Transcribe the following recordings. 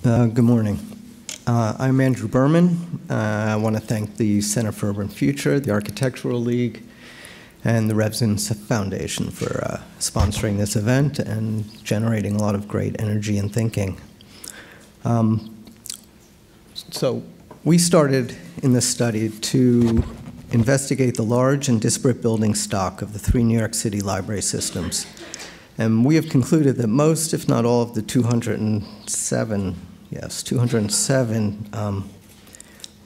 Good morning. I'm Andrew Berman. I want to thank the Center for Urban Future, the Architectural League, and the Revson Foundation for sponsoring this event and generating a lot of great energy and thinking. So we started in this study to investigate the large and disparate building stock of the 3 New York City library systems. And we have concluded that most, if not all, of the 207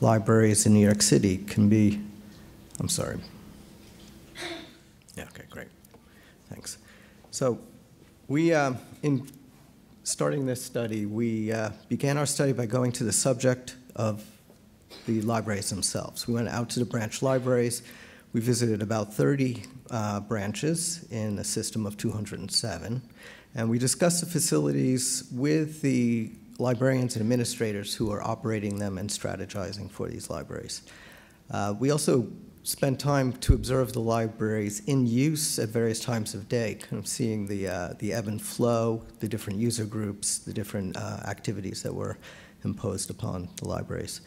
libraries in New York City can be, okay, great, thanks. So we, in starting this study, we began our study by going to the subject of the libraries themselves. We went out to the branch libraries. We visited about 30 branches in a system of 207, and we discussed the facilities with the librarians and administrators who are operating them and strategizing for these libraries. We also spent time to observe the libraries in use at various times of day, kind of seeing the ebb and flow, the different user groups, the different activities that were imposed upon the libraries.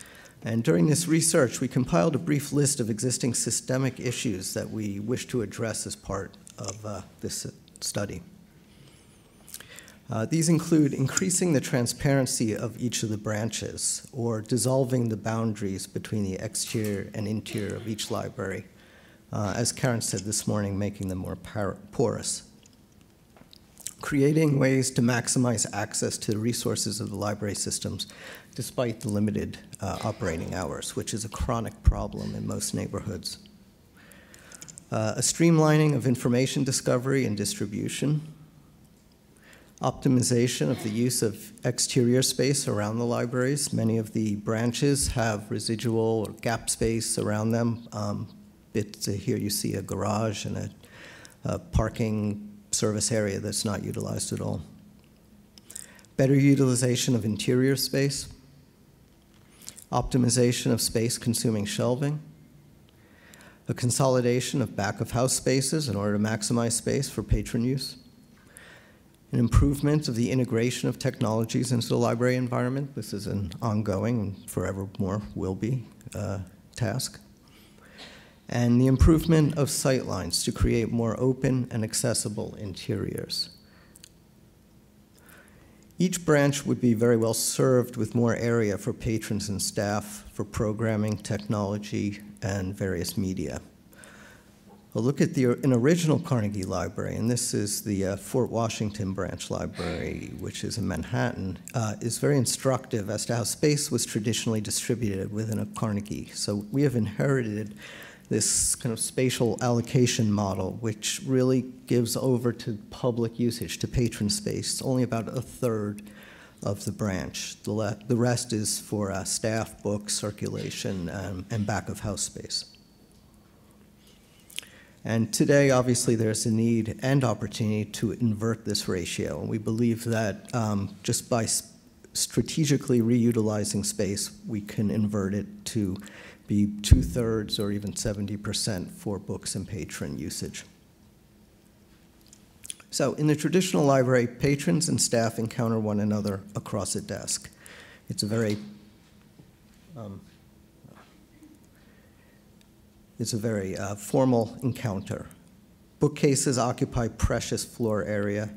And during this research, we compiled a brief list of existing systemic issues that we wish to address as part of this study. These include increasing the transparency of each of the branches, or dissolving the boundaries between the exterior and interior of each library, as Karen said this morning, making them more porous. Creating ways to maximize access to the resources of the library systems despite the limited operating hours, which is a chronic problem in most neighborhoods. A streamlining of information discovery and distribution. Optimization of the use of exterior space around the libraries. Many of the branches have residual or gap space around them. Here you see a garage and a parking service area that's not utilized at all. Better utilization of interior space. Optimization of space-consuming shelving. A consolidation of back-of-house spaces in order to maximize space for patron use. An improvement of the integration of technologies into the library environment. This is an ongoing and forevermore will be task. And the improvement of sightlines to create more open and accessible interiors. Each branch would be very well served with more area for patrons and staff for programming, technology, and various media. A look at an original Carnegie library, and this is the Fort Washington Branch Library, which is in Manhattan, is very instructive as to how space was traditionally distributed within a Carnegie. So we have inherited this kind of spatial allocation model, which really gives over to public usage, to patron space. It's only about 1/3 of the branch. The rest is for staff, books, circulation, and back-of-house space. And today, obviously, there's a need and opportunity to invert this ratio. And we believe that just by strategically reutilizing space, we can invert it to be 2/3 or even 70% for books and patron usage. So in the traditional library, patrons and staff encounter one another across a desk. It's a very formal encounter. Bookcases occupy precious floor area.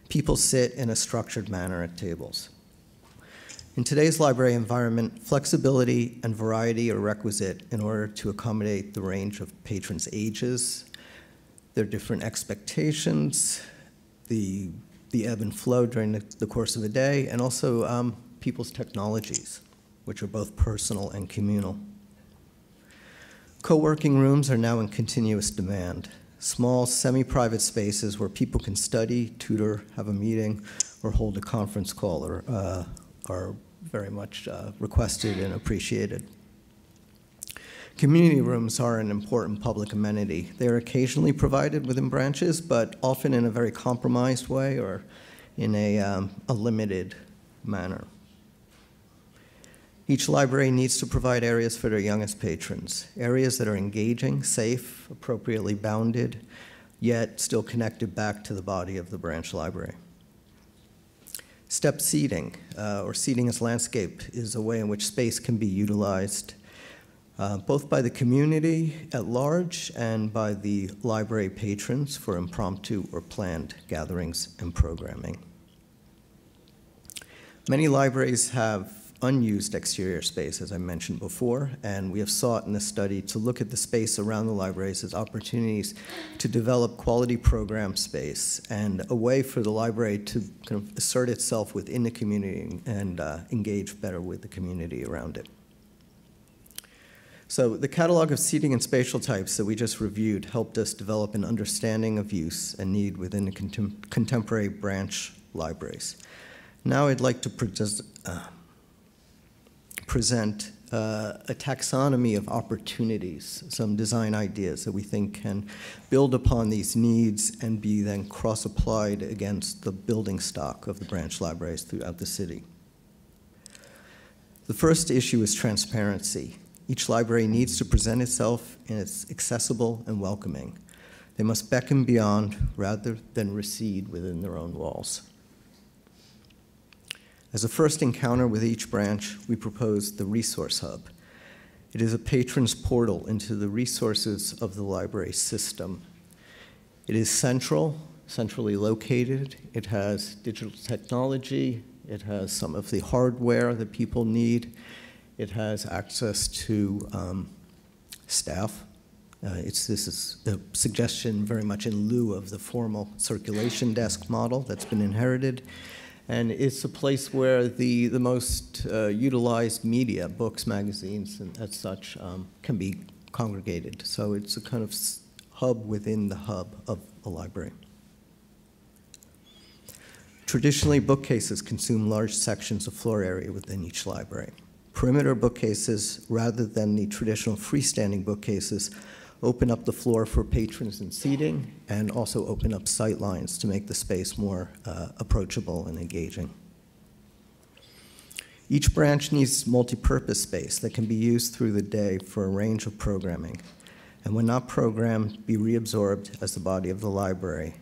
People sit in a structured manner at tables. In today's library environment, flexibility and variety are requisite in order to accommodate the range of patrons' ages, their different expectations, the ebb and flow during the course of a day, and also people's technologies, which are both personal and communal. Co-working rooms are now in continuous demand. Small, semi-private spaces where people can study, tutor, have a meeting, or hold a conference call are very much requested and appreciated. Community rooms are an important public amenity. They are occasionally provided within branches, but often in a very compromised way or in a limited manner. Each library needs to provide areas for their youngest patrons, areas that are engaging, safe, appropriately bounded, yet still connected back to the body of the branch library. Step seating, or seating as landscape, is a way in which space can be utilized both by the community at large and by the library patrons for impromptu or planned gatherings and programming. Many libraries have unused exterior space, as I mentioned before, and we have sought in this study to look at the space around the libraries as opportunities to develop quality program space and a way for the library to kind of assert itself within the community and engage better with the community around it. So the catalog of seating and spatial types that we just reviewed helped us develop an understanding of use and need within the contemporary branch libraries. Now I'd like to present a taxonomy of opportunities, some design ideas that we think can build upon these needs and be then cross-applied against the building stock of the branch libraries throughout the city. The first issue is transparency. Each library needs to present itself and it's accessible and welcoming. They must beckon beyond rather than recede within their own walls. As a first encounter with each branch, we proposed the Resource Hub. It is a patron's portal into the resources of the library system. It is centrally located. It has digital technology. It has some of the hardware that people need. It has access to staff. This is a suggestion very much in lieu of the formal circulation desk model that's been inherited. And it's a place where the most utilized media, books, magazines, and as such, can be congregated. So it's a kind of hub within the hub of a library. Traditionally, bookcases consume large sections of floor area within each library. Perimeter bookcases, rather than the traditional freestanding bookcases, open up the floor for patrons and seating, and also open up sightlines to make the space more approachable and engaging. Each branch needs multi-purpose space that can be used through the day for a range of programming, and when not programmed, be reabsorbed as the body of the library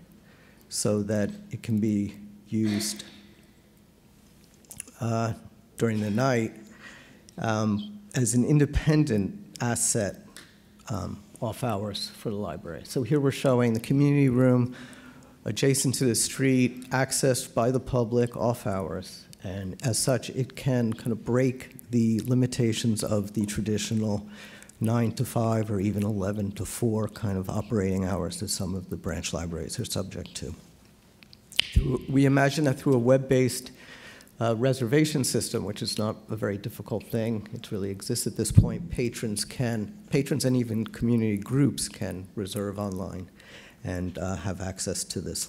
so that it can be used during the night as an independent asset off hours for the library. So here we're showing the community room adjacent to the street, accessed by the public off hours. And as such, it can kind of break the limitations of the traditional 9 to 5 or even 11 to 4 kind of operating hours that some of the branch libraries are subject to. We imagine that through a web-based reservation system, which is not a very difficult thing. It really exists at this point. Patrons and even community groups can reserve online and have access to this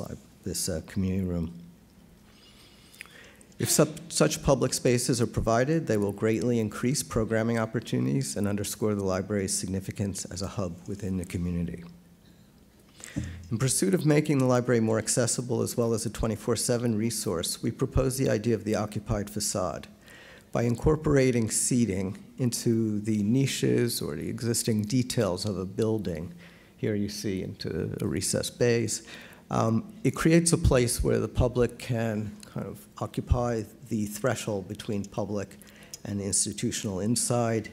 community room. If such public spaces are provided, they will greatly increase programming opportunities and underscore the library's significance as a hub within the community. In pursuit of making the library more accessible as well as a 24/7 resource, we propose the idea of the occupied facade. By incorporating seating into the niches or the existing details of a building, here you see into a recessed bays, it creates a place where the public can kind of occupy the threshold between public and institutional inside.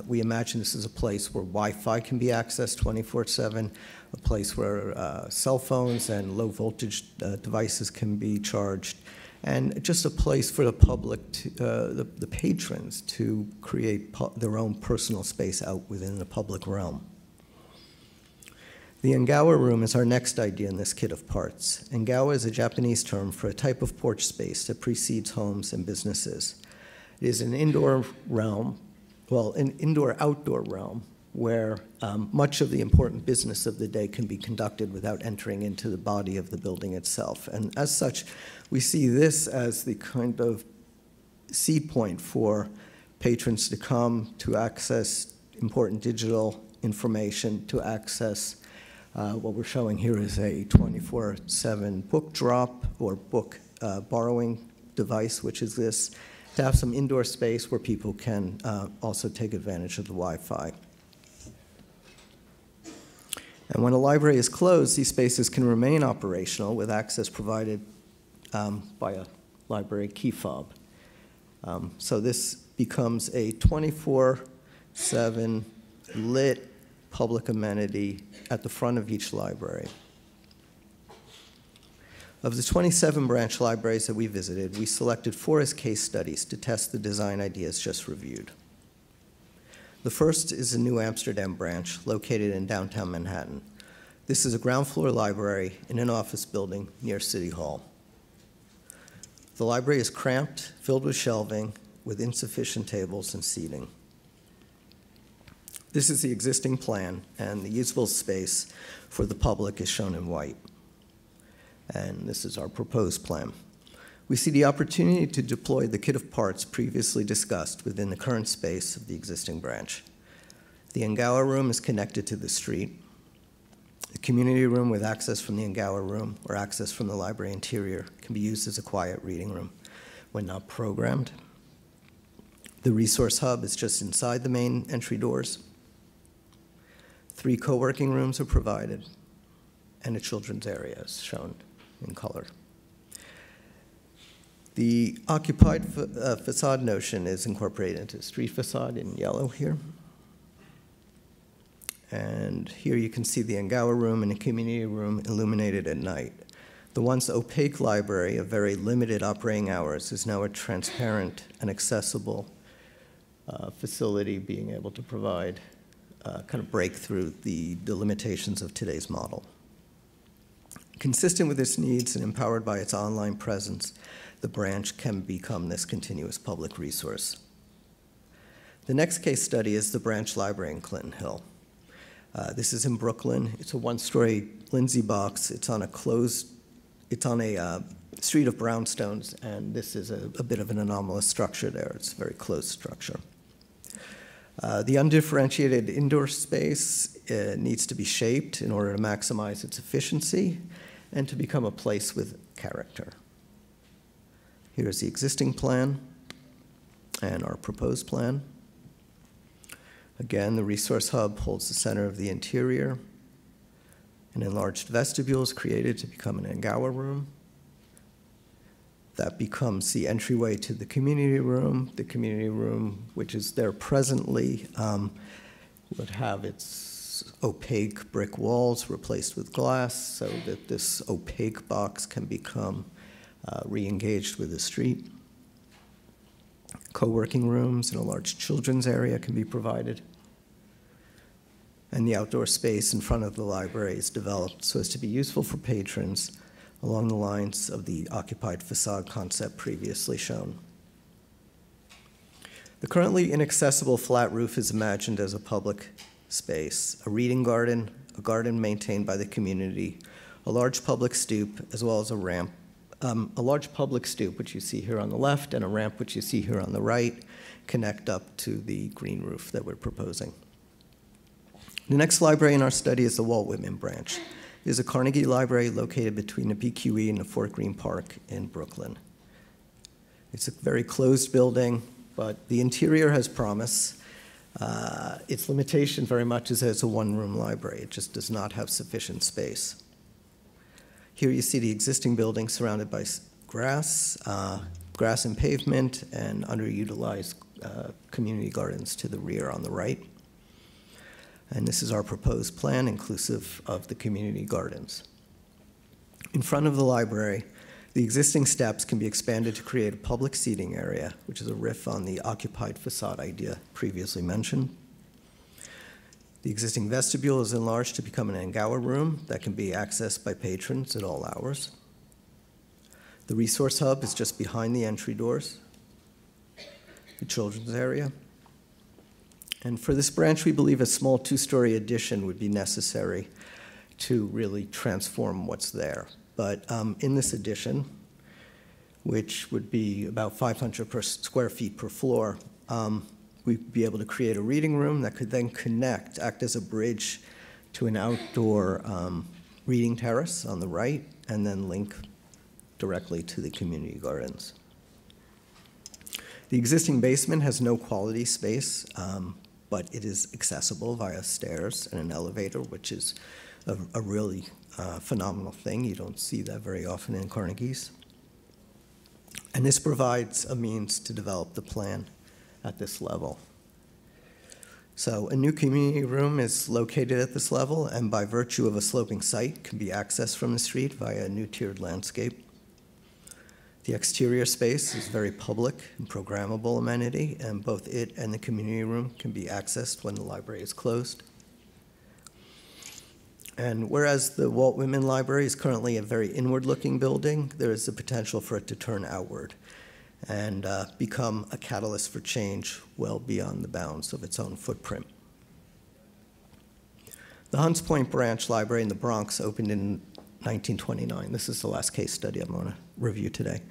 We imagine this is a place where Wi-Fi can be accessed 24/7, a place where cell phones and low voltage devices can be charged, and just a place for the public, the patrons, to create their own personal space out within the public realm. The Engawa room is our next idea in this kit of parts. Engawa is a Japanese term for a type of porch space that precedes homes and businesses. It is an indoor realm, well, an indoor-outdoor realm where much of the important business of the day can be conducted without entering into the body of the building itself. And as such, we see this as the kind of seed point for patrons to come to access important digital information, to access what we're showing here is a 24/7 book drop or book borrowing device, which is this, to have some indoor space where people can also take advantage of the Wi-Fi. And when a library is closed, these spaces can remain operational with access provided by a library key fob. So this becomes a 24/7 lit public amenity at the front of each library. Of the 27 branch libraries that we visited, we selected 4 as case studies to test the design ideas just reviewed. The first is the New Amsterdam branch located in downtown Manhattan. This is a ground floor library in an office building near City Hall. The library is cramped, filled with shelving, with insufficient tables and seating. This is the existing plan, and the usable space for the public is shown in white. And this is our proposed plan. We see the opportunity to deploy the kit of parts previously discussed within the current space of the existing branch. The Engawa room is connected to the street. The community room with access from the Engawa room or access from the library interior can be used as a quiet reading room when not programmed. The resource hub is just inside the main entry doors. 3 co-working rooms are provided, and a children's area is shown in color. The occupied facade notion is incorporated into the street facade in yellow here. And here you can see the Engawa room and the community room illuminated at night. The once opaque library of very limited operating hours is now a transparent and accessible facility, being able to provide kind of break through the limitations of today's model. Consistent with its needs and empowered by its online presence, the branch can become this continuous public resource. The next case study is the branch library in Clinton Hill. This is in Brooklyn. It's a 1-story Lindsay box. It's on a street of brownstones, and this is a bit of an anomalous structure there. It's a very closed structure. The undifferentiated indoor space needs to be shaped in order to maximize its efficiency and to become a place with character. Here's the existing plan and our proposed plan. Again, the resource hub holds the center of the interior. An enlarged vestibule is created to become an Engawa room. That becomes the entryway to the community room. The community room, which is there presently, would have its opaque brick walls replaced with glass so that this opaque box can become re-engaged with the street. Co-working rooms and a large children's area can be provided. And the outdoor space in front of the library is developed so as to be useful for patrons along the lines of the occupied facade concept previously shown. The currently inaccessible flat roof is imagined as a public space, a reading garden, a garden maintained by the community, a large public stoop, as well as a ramp. A large public stoop, which you see here on the left, and a ramp, which you see here on the right, connect up to the green roof that we're proposing. The next library in our study is the Walt Whitman branch. It is a Carnegie library located between the BQE and the Fort Greene Park in Brooklyn. It's a very closed building, but the interior has promise. Its limitation very much is that it's a one-room library. It just does not have sufficient space. Here you see the existing building surrounded by grass and pavement, and underutilized community gardens to the rear on the right. And this is our proposed plan, inclusive of the community gardens. In front of the library, the existing steps can be expanded to create a public seating area, which is a riff on the occupied facade idea previously mentioned. The existing vestibule is enlarged to become an Engawa room that can be accessed by patrons at all hours. The resource hub is just behind the entry doors. The children's area. And for this branch, we believe a small 2-story addition would be necessary to really transform what's there. But in this addition, which would be about 500 square feet per floor, we'd be able to create a reading room that could then act as a bridge to an outdoor reading terrace on the right, and then link directly to the community gardens. The existing basement has no quality space, but it is accessible via stairs and an elevator, which is a really phenomenal thing. You don't see that very often in Carnegie's. And this provides a means to develop the plan at this level. So a new community room is located at this level, and by virtue of a sloping site, can be accessed from the street via a new tiered landscape. The exterior space is very public and programmable amenity, and both it and the community room can be accessed when the library is closed. And whereas the Walt Whitman Library is currently a very inward-looking building, there is the potential for it to turn outward and become a catalyst for change well beyond the bounds of its own footprint. The Hunts Point Branch Library in the Bronx opened in 1929. This is the last case study I'm going to review today.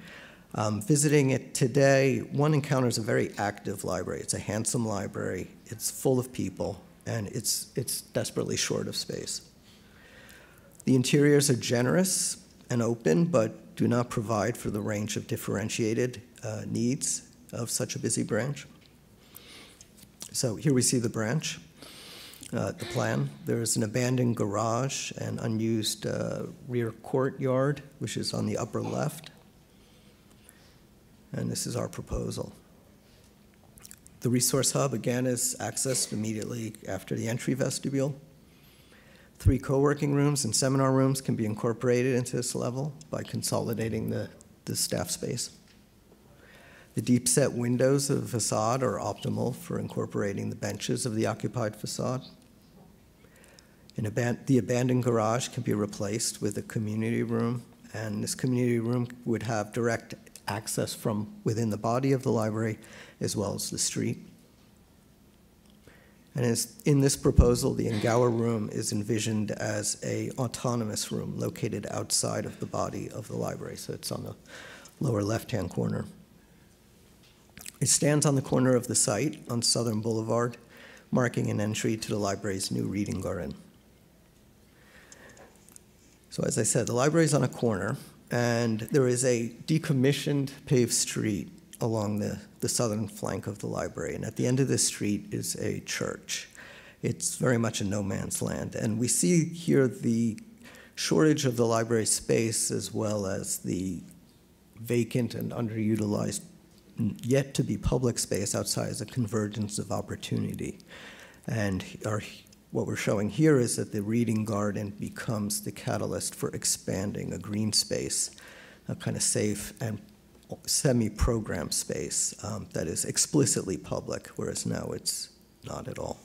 Visiting it today, one encounters a very active library. It's a handsome library, it's full of people, and it's desperately short of space. The interiors are generous and open, but do not provide for the range of differentiated needs of such a busy branch. So here we see the branch, the plan. There's an abandoned garage and unused rear courtyard, which is on the upper left. And this is our proposal. The resource hub, again, is accessed immediately after the entry vestibule. 3 co-working rooms and seminar rooms can be incorporated into this level by consolidating the staff space. The deep-set windows of the facade are optimal for incorporating the benches of the occupied facade. The abandoned garage can be replaced with a community room, and this community room would have direct access from within the body of the library as well as the street. And in this proposal, the Engawa room is envisioned as an autonomous room located outside of the body of the library, so it's on the lower left-hand corner. It stands on the corner of the site on Southern Boulevard, marking an entry to the library's new reading garden. So as I said, the library is on a corner, and there is a decommissioned paved street along the southern flank of the library. And at the end of this street is a church. It's very much a no man's land. And we see here the shortage of the library space as well as the vacant and underutilized, yet to be public space outside as a convergence of opportunity. And what we're showing here is that the reading garden becomes the catalyst for expanding a green space, a kind of safe and semi-programmed space that is explicitly public, whereas now it's not at all.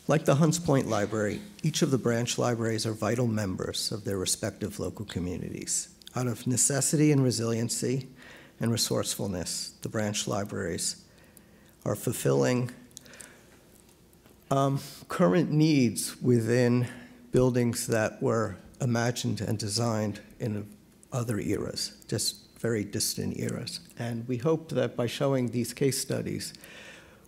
Like the Hunts Point Library, each of the branch libraries are vital members of their respective local communities. Out of necessity and resiliency and resourcefulness, the branch libraries are fulfilling current needs within buildings that were imagined and designed in other eras, just very distant eras. And we hope that by showing these case studies,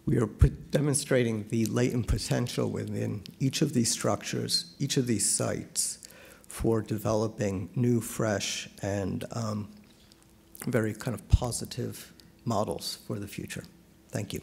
we are demonstrating the latent potential within each of these structures, each of these sites, for developing new, fresh, and very kind of positive models for the future. Thank you.